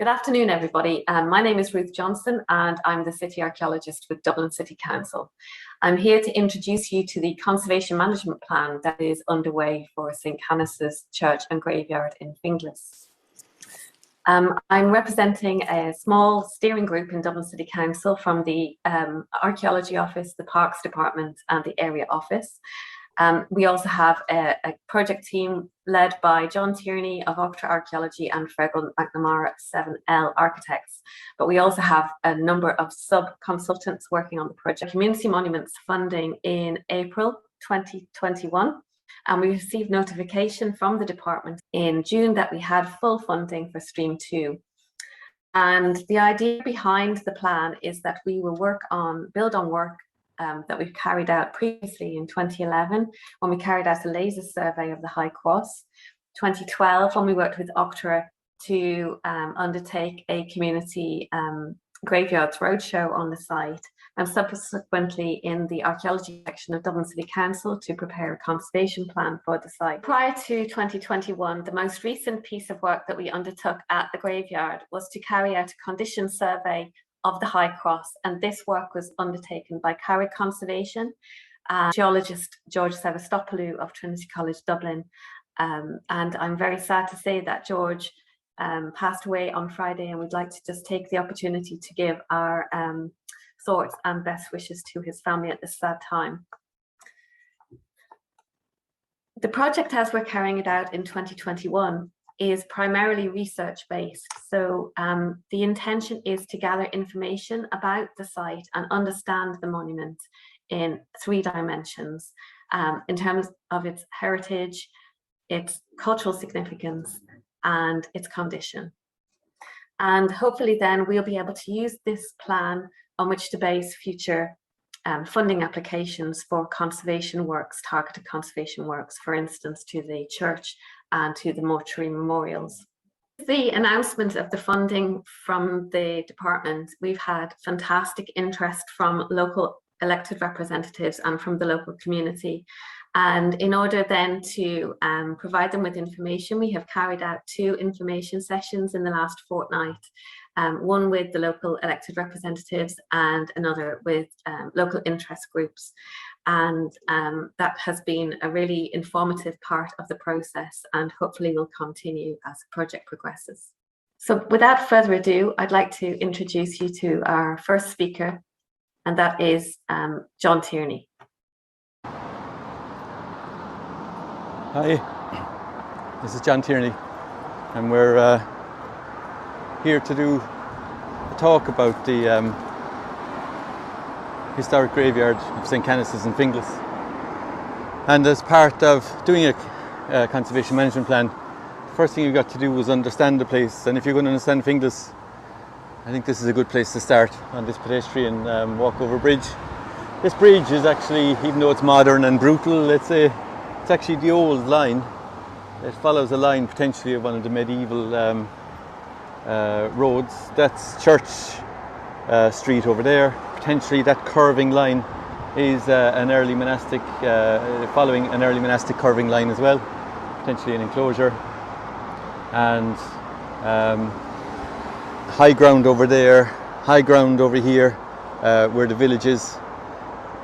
Good afternoon, everybody. My name is Ruth Johnson, and I'm the City Archaeologist with Dublin City Council. I'm here to introduce you to the Conservation Management Plan that is underway for St Canice's Church and Graveyard in Finglas. I'm representing a small steering group in Dublin City Council from the Archaeology Office, the Parks Department and the Area Office. We also have a project team led by John Tierney of Octra Archaeology and Fergal McNamara 7L Architects. But we also have a number of sub-consultants working on the project. Community Monuments funding in April 2021. And we received notification from the department in June that we had full funding for Stream 2. And the idea behind the plan is that we will build on work that we've carried out previously in 2011 when we carried out a laser survey of the High Cross, 2012 when we worked with Octra to undertake a community graveyards roadshow on the site, and subsequently in the archaeology section of Dublin City Council to prepare a conservation plan for the site. Prior to 2021, the most recent piece of work that we undertook at the graveyard was to carry out a condition survey of the High Cross, and this work was undertaken by Carrick Conservation, geologist George Sevastopoulou of Trinity College Dublin, and I'm very sad to say that George passed away on Friday, and we'd like to just take the opportunity to give our thoughts and best wishes to his family at this sad time. The project, as we're carrying it out in 2021, is primarily research-based. So the intention is to gather information about the site and understand the monument in 3 dimensions, in terms of its heritage, its cultural significance, and its condition. And hopefully then we'll be able to use this plan on which to base future funding applications for conservation works, targeted conservation works, for instance, to the church and to the mortuary memorials. The announcement of the funding from the department, we've had fantastic interest from local elected representatives and from the local community. And in order then to provide them with information, we have carried out 2 information sessions in the last fortnight, one with the local elected representatives and another with local interest groups. And that has been a really informative part of the process, and hopefully will continue as the project progresses. So without further ado, I'd like to introduce you to our first speaker, and that is John Tierney. Hi, this is John Tierney, and we're here to do a talk about the historic graveyard of St Canice's in Finglas. And as part of doing a conservation management plan, the first thing you've got to do is understand the place. And if you're going to understand Finglas, I think this is a good place to start on this pedestrian walkover bridge. This bridge is actually, even though it's modern and brutal, let's say, it's actually the old line. It follows a line potentially of one of the medieval roads. That's Church Street over there. Potentially that curving line is an early monastic, following an early monastic curving line as well, potentially an enclosure. And high ground over there, high ground over here, where the village is.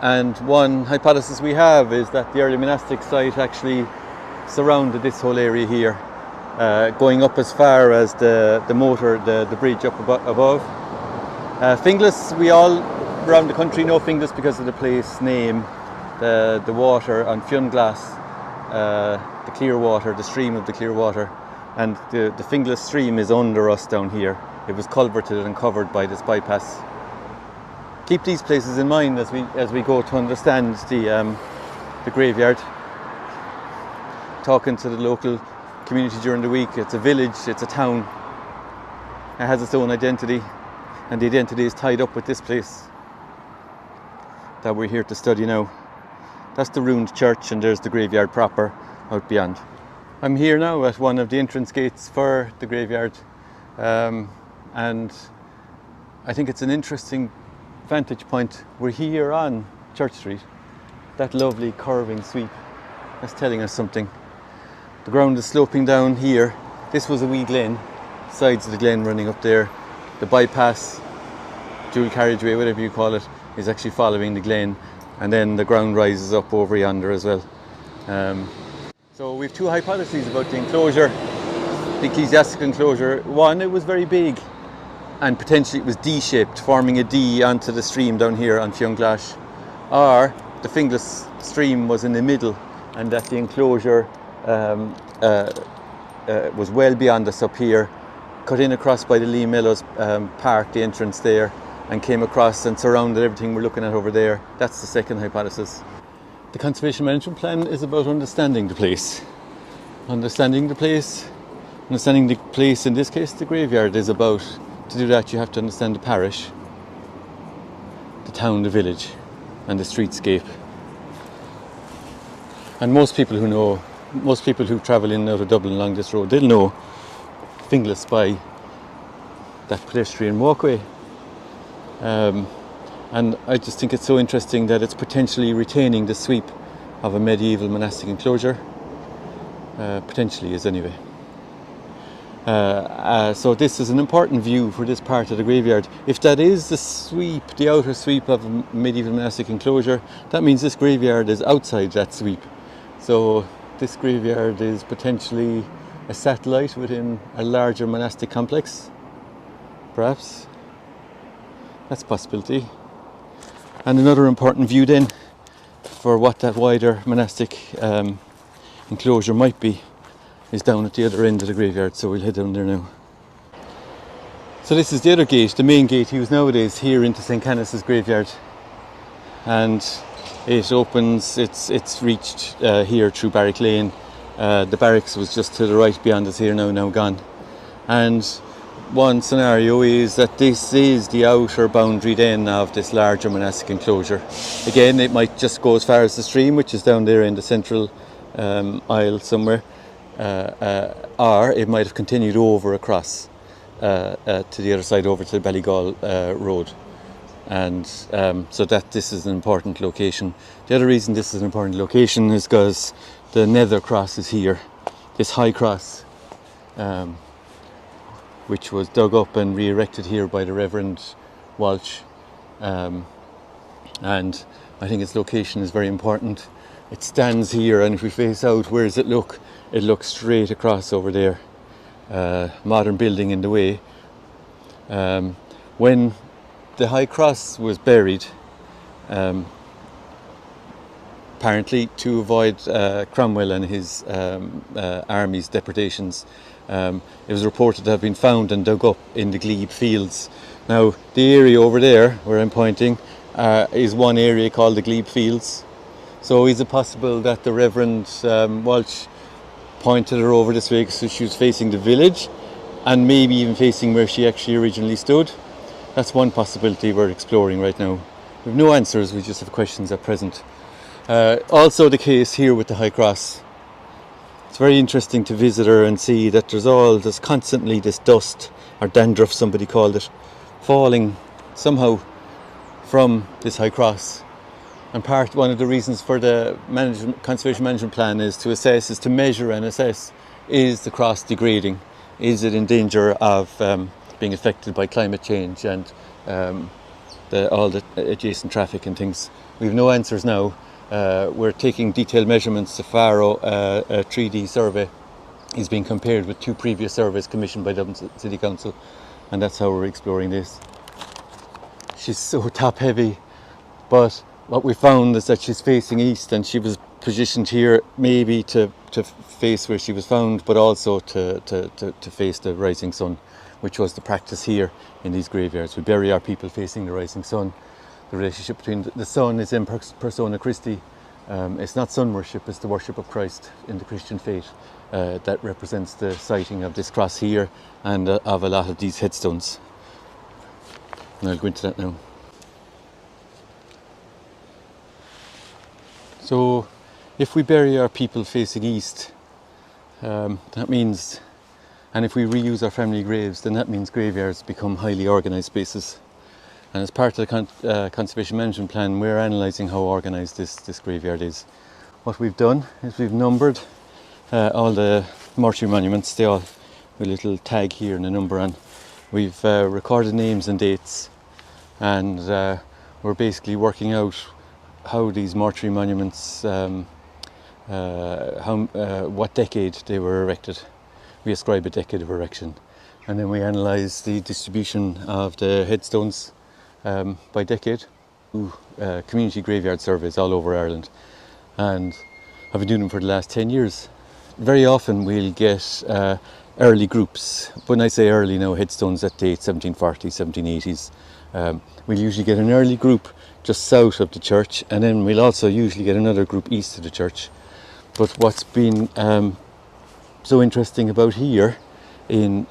And one hypothesis we have is that the early monastic site actually surrounded this whole area here, going up as far as the bridge up above. Finglas, we all around the country know Finglas because of the place name, the water on Finglas, the clear water, the stream of the clear water, and the Finglas stream is under us down here. It was culverted and covered by this bypass. Keep these places in mind as we go to understand the graveyard. Talking to the local community during the week, it's a village, it's a town. It has its own identity, and the identity is tied up with this place that we're here to study now. That's the ruined church, and there's the graveyard proper out beyond. I'm here now at one of the entrance gates for the graveyard, and I think it's an interesting vantage point. We're here on Church Street, that lovely curving sweep, that's telling us something. The ground is sloping down here. This was a wee glen, sides of the glen running up there. The bypass, dual carriageway, whatever you call it, is actually following the glen, and then the ground rises up over yonder as well. So we've two hypotheses about the enclosure, the ecclesiastical enclosure. One, it was very big, and potentially it was D-shaped, forming a D onto the stream down here on Finglas, or the Finglas stream was in the middle, and that the enclosure was well beyond us up here, cut in across by the Lee Meadows Park, the entrance there, and came across and surrounded everything we're looking at over there. That's the second hypothesis. The conservation management plan is about understanding the place. Understanding the place in this case, the graveyard, is about, to do that you have to understand the parish, the town, the village, and the streetscape. And most people who travel in and out of Dublin along this road, they'll know Finglas by that pedestrian walkway. And I just think it's so interesting that it's potentially retaining the sweep of a medieval monastic enclosure. Potentially is anyway. So this is an important view for this part of the graveyard. If that is the sweep, the outer sweep of a medieval monastic enclosure, that means this graveyard is outside that sweep. So this graveyard is potentially a satellite within a larger monastic complex, perhaps. That's a possibility. And another important view then for what that wider monastic enclosure might be is down at the other end of the graveyard, so we'll head down there now. So this is the other gate, the main gate used nowadays here into St. Canice's graveyard, and it opens, it's reached here through Barrack Lane. The barracks was just to the right beyond us here, now gone. And one scenario is that this is the outer boundary then of this larger monastic enclosure. Again, it might just go as far as the stream, which is down there in the central aisle somewhere, or it might have continued over across to the other side, over to the Ballygall Road. And so that this is an important location. The other reason this is an important location is because the Nethercross is here, this high cross, which was dug up and re-erected here by the Reverend Walsh, and I think its location is very important. It stands here, and if we face out, where does it look? It looks straight across over there. Modern building in the way. When the high cross was buried, apparently to avoid Cromwell and his army's depredations, it was reported to have been found and dug up in the glebe fields. Now, the area over there where I'm pointing is one area called the glebe fields. So is it possible that the Reverend Walsh pointed her over this way so she was facing the village, and maybe even facing where she actually originally stood? That's one possibility we're exploring right now. We have no answers, we just have questions at present. Also the case here with the high cross. It's very interesting to visit her and see that there's constantly this dust, or dandruff somebody called it, falling somehow from this high cross. And one of the reasons for the conservation management plan is to measure and assess, is the cross degrading? Is it in danger of being affected by climate change and all the adjacent traffic and things? We have no answers now. We're taking detailed measurements. The Faro 3D survey is being compared with two previous surveys commissioned by Dublin City Council, and that's how we're exploring this. She's so top heavy, but what we found is that she's facing east, and she was positioned here maybe to face where she was found, but also to face the rising sun, which was the practice here in these graveyards. We bury our people facing the rising sun. The relationship between the sun is in persona Christi. It's not sun worship, it's the worship of Christ in the Christian faith that represents the sighting of this cross here and of a lot of these headstones. And I'll go into that now. So if we bury our people facing east, that means, and if we reuse our family graves, then that means graveyards become highly organised spaces. And as part of the conservation management plan, we're analysing how organised this graveyard is. What we've done is we've numbered all the mortuary monuments. They all with a little tag here and a number on. We've recorded names and dates, and we're basically working out how these mortuary monuments, what decade they were erected. We ascribe a decade of erection, and then we analyse the distribution of the headstones by decade. Community graveyard surveys all over Ireland, and I've been doing them for the last 10 years. Very often we'll get early groups. When I say early now, headstones that date 1740s, 1780s. We'll usually get an early group just south of the church, and then we'll also usually get another group east of the church. But what's been so interesting about here in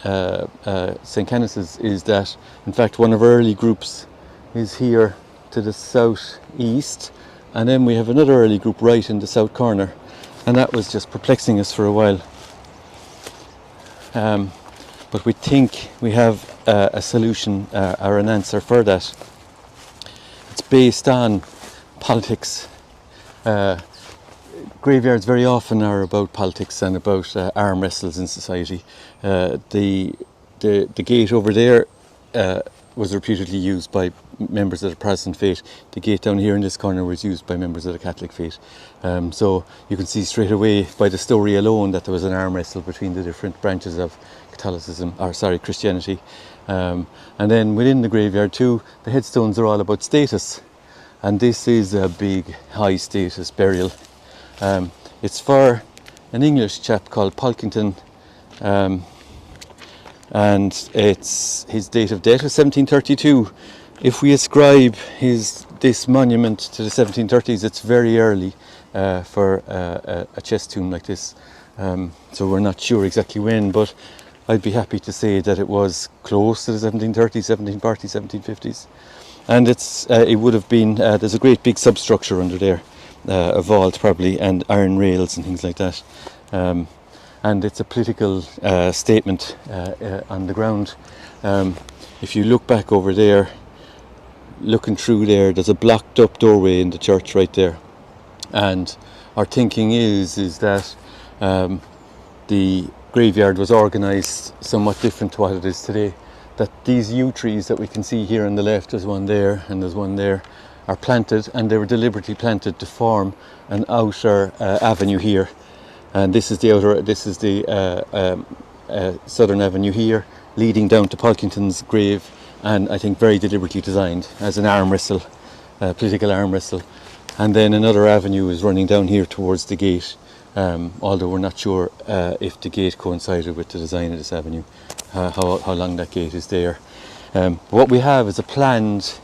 St. Canice's is that, in fact, one of our early groups is here to the southeast, and then we have another early group right in the south corner, and that was just perplexing us for a while. But we think we have a solution or an answer for that. It's based on politics. Graveyards very often are about politics and about arm wrestles in society. The gate over there was reputedly used by members of the Protestant faith. The gate down here in this corner was used by members of the Catholic faith. So you can see straight away by the story alone that there was an arm wrestle between the different branches of Christianity. And then within the graveyard too, the headstones are all about status. And this is a big high status burial. It's for an English chap called Polkington, and it's his date of death was 1732. If we ascribe this monument to the 1730s, it's very early for a chest tomb like this. So we're not sure exactly when, but I'd be happy to say that it was close to the 1730s, 1740s, 1750s. And it would have been, there's a great big substructure under there, a vault probably, and iron rails and things like that. And it's a political statement on the ground. If you look back over there, looking through there, there's a blocked up doorway in the church right there. And our thinking is that the graveyard was organised somewhat different to what it is today. That these yew trees that we can see here on the left, there's one there and there's one there, are planted, and they were deliberately planted to form an outer avenue here. And this is the southern avenue here, leading down to Polkington's grave, and I think very deliberately designed as an arm wrestle, political arm wrestle. And then another avenue is running down here towards the gate, although we're not sure if the gate coincided with the design of this avenue, how long that gate is there. What we have is a planted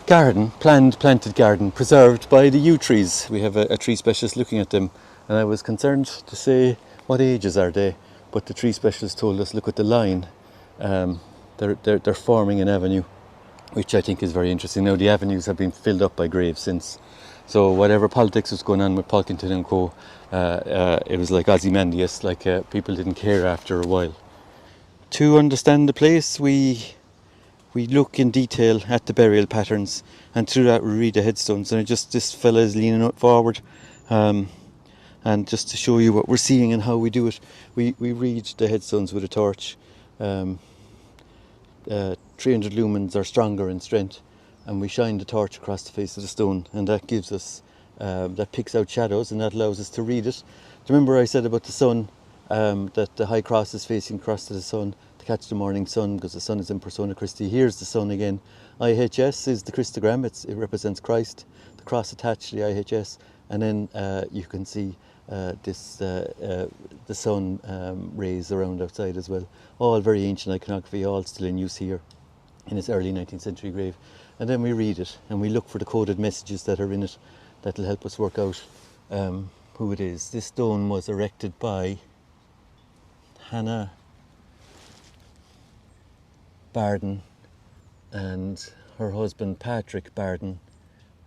garden, preserved by the yew trees. We have a tree specialist looking at them, and I was concerned to say what ages are they, but the tree specialist told us, look at the line. They're forming an avenue, which I think is very interesting. Now the avenues have been filled up by graves since, so whatever politics was going on with Polkington and co, it was like Ozymandias, like people didn't care after a while. To understand the place, we look in detail at the burial patterns, and through that we read the headstones. And this fella is leaning out forward, and just to show you what we're seeing and how we do it, we read the headstones with a torch. 300 lumens are stronger in strength, and we shine the torch across the face of the stone, and that gives us, that picks out shadows, and that allows us to read it. Do you remember I said about the sun, that the high cross is facing across to the sun to catch the morning sun, because the sun is in persona Christi. Here's the sun again. IHS is the Christogram, it represents Christ, the cross attached to the IHS, and then you can see the sun rays around outside as well. All very ancient iconography, all still in use here in this early 19th century grave. And then we read it, and we look for the coded messages that are in it that will help us work out who it is. This stone was erected by Hannah Barden and her husband Patrick Barden,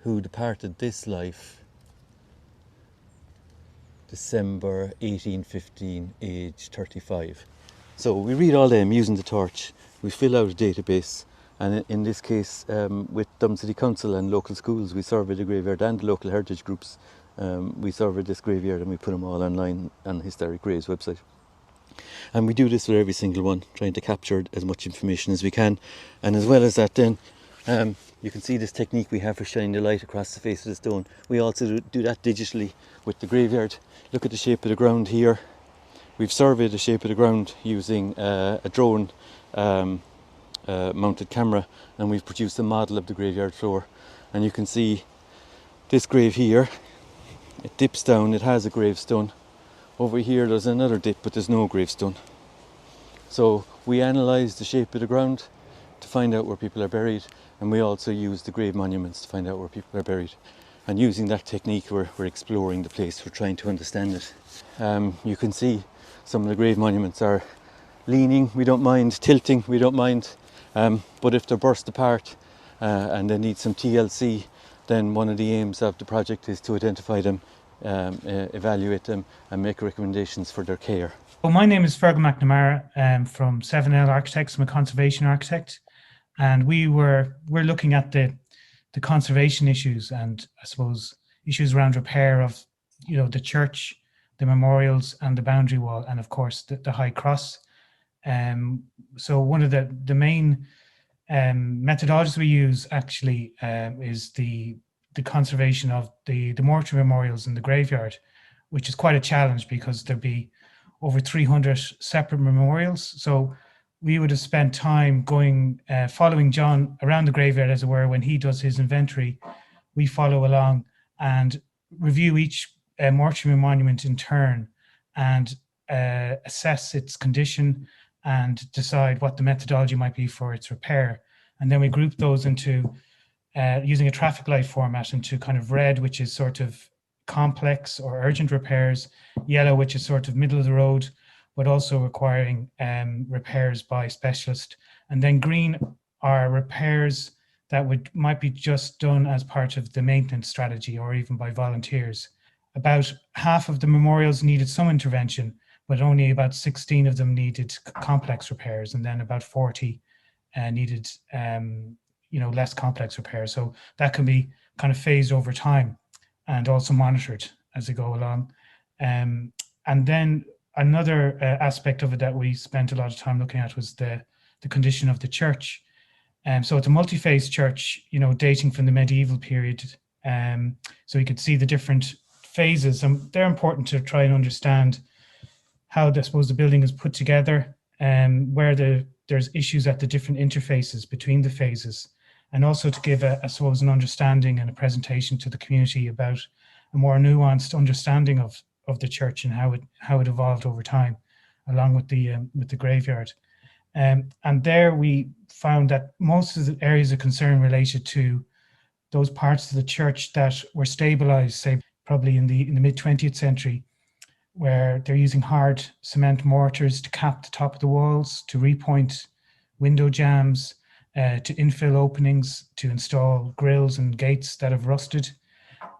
who departed this life December 1815, age 35. So we read all them using the torch, we fill out a database, and in this case with Dublin City Council and local schools, we surveyed the graveyard, and the local heritage groups. We surveyed this graveyard and we put them all online on the Historic Graves website. And we do this with every single one, trying to capture as much information as we can. And as well as that then, you can see this technique we have for shining the light across the face of the stone. We also do that digitally with the graveyard. Look at the shape of the ground here. We've surveyed the shape of the ground using a drone mounted camera, and we've produced a model of the graveyard floor. And you can see this grave here, it dips down, it has a gravestone. Over here there's another dip, but there's no gravestone. So we analyse the shape of the ground to find out where people are buried, and we also use the grave monuments to find out where people are buried. And using that technique, we're exploring the place, we're trying to understand it. You can see some of the grave monuments are leaning, we don't mind, tilting, we don't mind, but if they're burst apart and they need some TLC, then one of the aims of the project is to identify them, evaluate them and make recommendations for their care. Well, my name is Fergal McNamara. I'm from 7L Architects. I'm a conservation architect, and we're looking at the conservation issues, and I suppose issues around repair of, you know, the church, the memorials and the boundary wall, and of course the High Cross. So one of the main methodologies we use actually is the conservation of the mortuary memorials in the graveyard, which is quite a challenge because there'd be over 300 separate memorials. So we would have spent time going, following John around the graveyard, as it were. When he does his inventory, we follow along and review each mortuary monument in turn and assess its condition and decide what the methodology might be for its repair. And then we group those into, using a traffic light format, into kind of red, which is sort of complex or urgent repairs, yellow, which is sort of middle of the road, but also requiring repairs by specialist, and then green are repairs that might be just done as part of the maintenance strategy or even by volunteers. About half of the memorials needed some intervention, but only about 16 of them needed complex repairs, and then about 40 needed less complex repairs. So that can be kind of phased over time and also monitored as they go along. And then another aspect of it that we spent a lot of time looking at was the condition of the church. So it's a multi-phase church, dating from the medieval period. So you could see the different phases, and they're important to try and understand how, I suppose, the building is put together, where there's issues at the different interfaces between the phases, and also to give, I suppose, an understanding and a presentation to the community about a more nuanced understanding of the church and how it evolved over time, along with the graveyard. And there we found that most of the areas of concern related to those parts of the church that were stabilized, say probably in the mid 20th century, where they're using hard cement mortars to cap the top of the walls, to repoint window jambs, to infill openings, to install grills and gates that have rusted.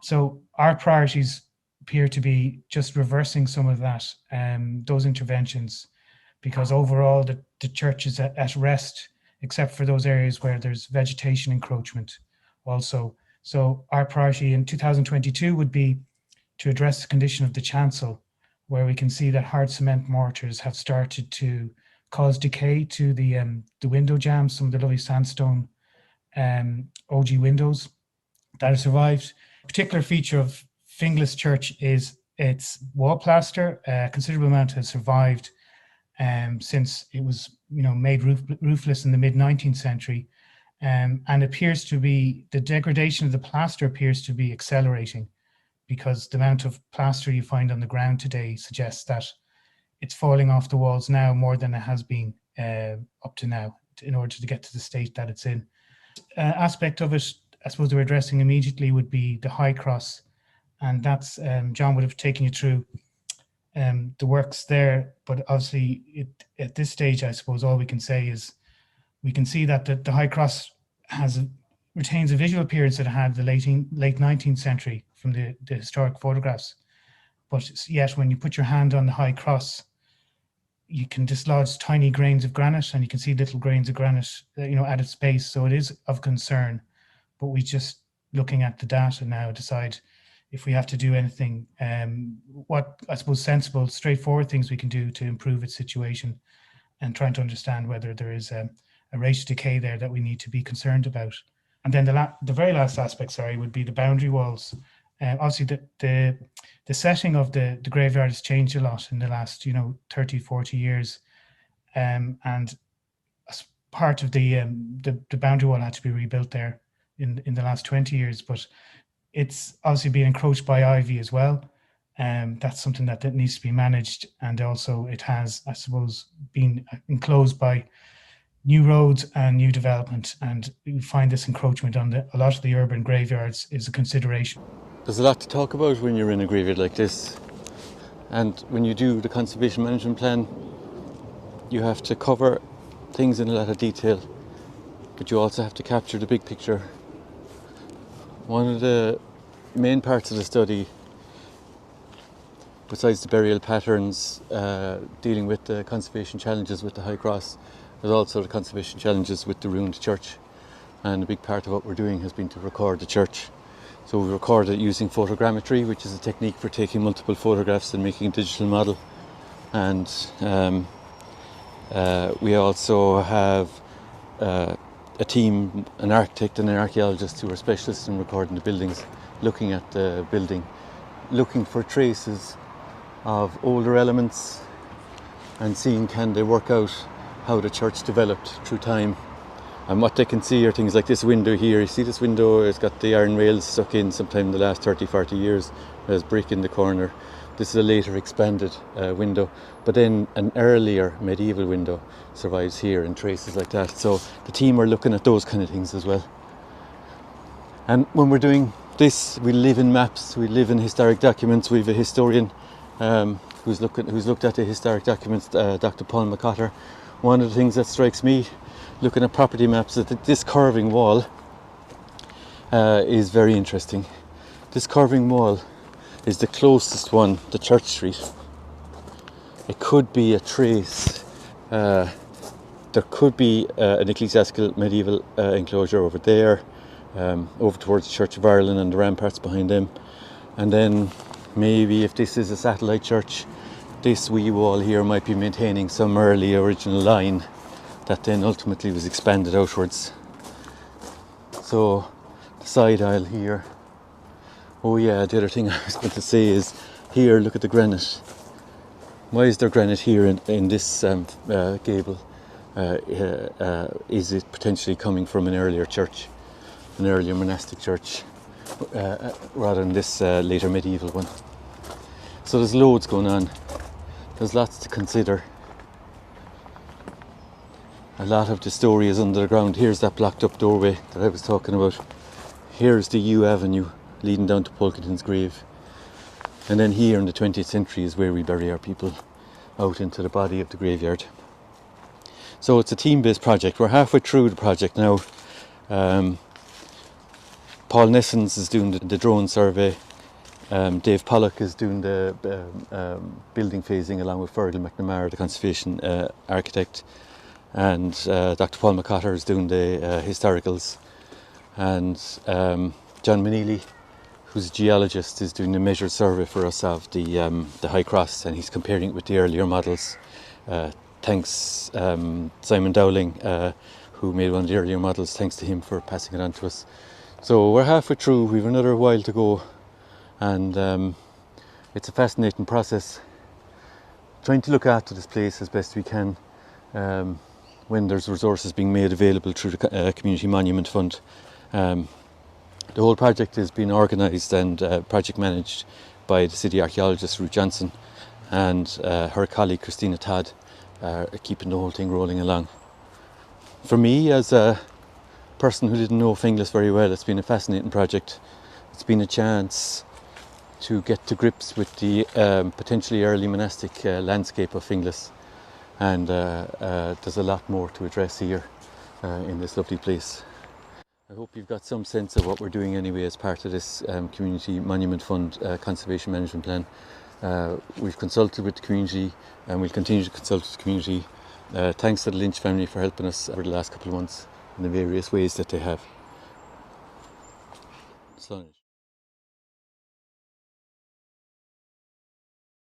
So our priorities appear to be just reversing some of that, those interventions, because overall the church is at rest, except for those areas where there's vegetation encroachment also. So our priority in 2022 would be to address the condition of the chancel, where we can see that hard cement mortars have started to cause decay to the window jambs, some of the lovely sandstone OG windows that have survived. A particular feature of Finglas Church is its wall plaster. A considerable amount has survived since it was made roofless in the mid 19th century, and appears to be, the degradation of the plaster appears to be accelerating, because the amount of plaster you find on the ground today suggests that it's falling off the walls now more than it has been up to now, in order to get to the state that it's in. Aspect of it, I suppose, we're addressing immediately would be the High Cross, and that's John would have taken you through the works there. But obviously, at this stage, I suppose all we can say is we can see that the High Cross retains a visual appearance that it had the late 19th century from the historic photographs. But yet, when you put your hand on the High Cross, you can dislodge tiny grains of granite, and you can see little grains of granite, at its base. So it is of concern. But we just, looking at the data now, decide if we have to do anything, what I suppose sensible, straightforward things we can do to improve its situation, and trying to understand whether there is a racial decay there that we need to be concerned about. And then the very last aspect, would be the boundary walls. Obviously, the setting of the graveyard has changed a lot in the last 30, 40 years, and as part of the boundary wall had to be rebuilt there in the last 20 years, but it's obviously been encroached by ivy as well. That's something that needs to be managed, and also it has, I suppose, been enclosed by new roads and new development, and we find this encroachment on a lot of the urban graveyards is a consideration. There's a lot to talk about when you're in a graveyard like this, and when you do the conservation management plan, you have to cover things in a lot of detail, but you also have to capture the big picture. One of the main parts of the study, besides the burial patterns, dealing with the conservation challenges with the High Cross, there's also the conservation challenges with the ruined church, and a big part of what we're doing has been to record the church. So we record it using photogrammetry, which is a technique for taking multiple photographs and making a digital model. And we also have a team, an architect and an archaeologist who are specialists in recording the buildings, looking at the building, looking for traces of older elements and seeing can they work out how the church developed through time. And what they can see are things like this window here. You see this window, it's got the iron rails stuck in sometime in the last 30, 40 years. There's brick in the corner. This is a later expanded window, but then an earlier medieval window survives here and traces like that. So the team are looking at those kind of things as well. And when we're doing this, we live in maps, we live in historic documents. We have a historian who's looked at the historic documents, Dr. Paul McCotter. One of the things that strikes me looking at property maps is that this curving wall is very interesting. This curving wall is the closest one to Church Street. It could be a trace. There could be an ecclesiastical medieval enclosure over there, over towards the Church of Ireland and the ramparts behind them. And then maybe if this is a satellite church, this wee wall here might be maintaining some early original line that then ultimately was expanded outwards. So the side aisle here. Oh yeah, the other thing I was going to say is here, look at the granite. Why is there granite here in this gable? Is it potentially coming from an earlier church, an earlier monastic church, rather than this later medieval one? So there's loads going on. There's lots to consider. A lot of the story is under the ground. Here's that blocked up doorway that I was talking about. Here's the U Avenue leading down to Polkington's grave. And then here in the 20th century is where we bury our people, out into the body of the graveyard. So it's a team-based project. We're halfway through the project now. Paul Nessens is doing the drone survey. Dave Pollock is doing the building phasing along with Fergal McNamara, the conservation architect. And Dr. Paul McCotter is doing the historicals. And John Maneely, who's a geologist, is doing a measured survey for us of the High Cross, and he's comparing it with the earlier models. Thanks Simon Dowling, who made one of the earlier models, thanks to him for passing it on to us. So we're halfway through, we've another while to go, and it's a fascinating process. Trying to look after this place as best we can when there's resources being made available through the Community Monument Fund. The whole project is being organised and project managed by the city archaeologist Ruth Johnson, and her colleague Christina Todd are keeping the whole thing rolling along. For me, as a person who didn't know Finglas very well, it's been a fascinating project. It's been a chance to get to grips with the potentially early monastic landscape of Finglas, and there's a lot more to address here in this lovely place. I hope you've got some sense of what we're doing anyway as part of this Community Monument Fund Conservation Management Plan. We've consulted with the community and we'll continue to consult with the community. Thanks to the Lynch family for helping us over the last couple of months in the various ways that they have. Slán.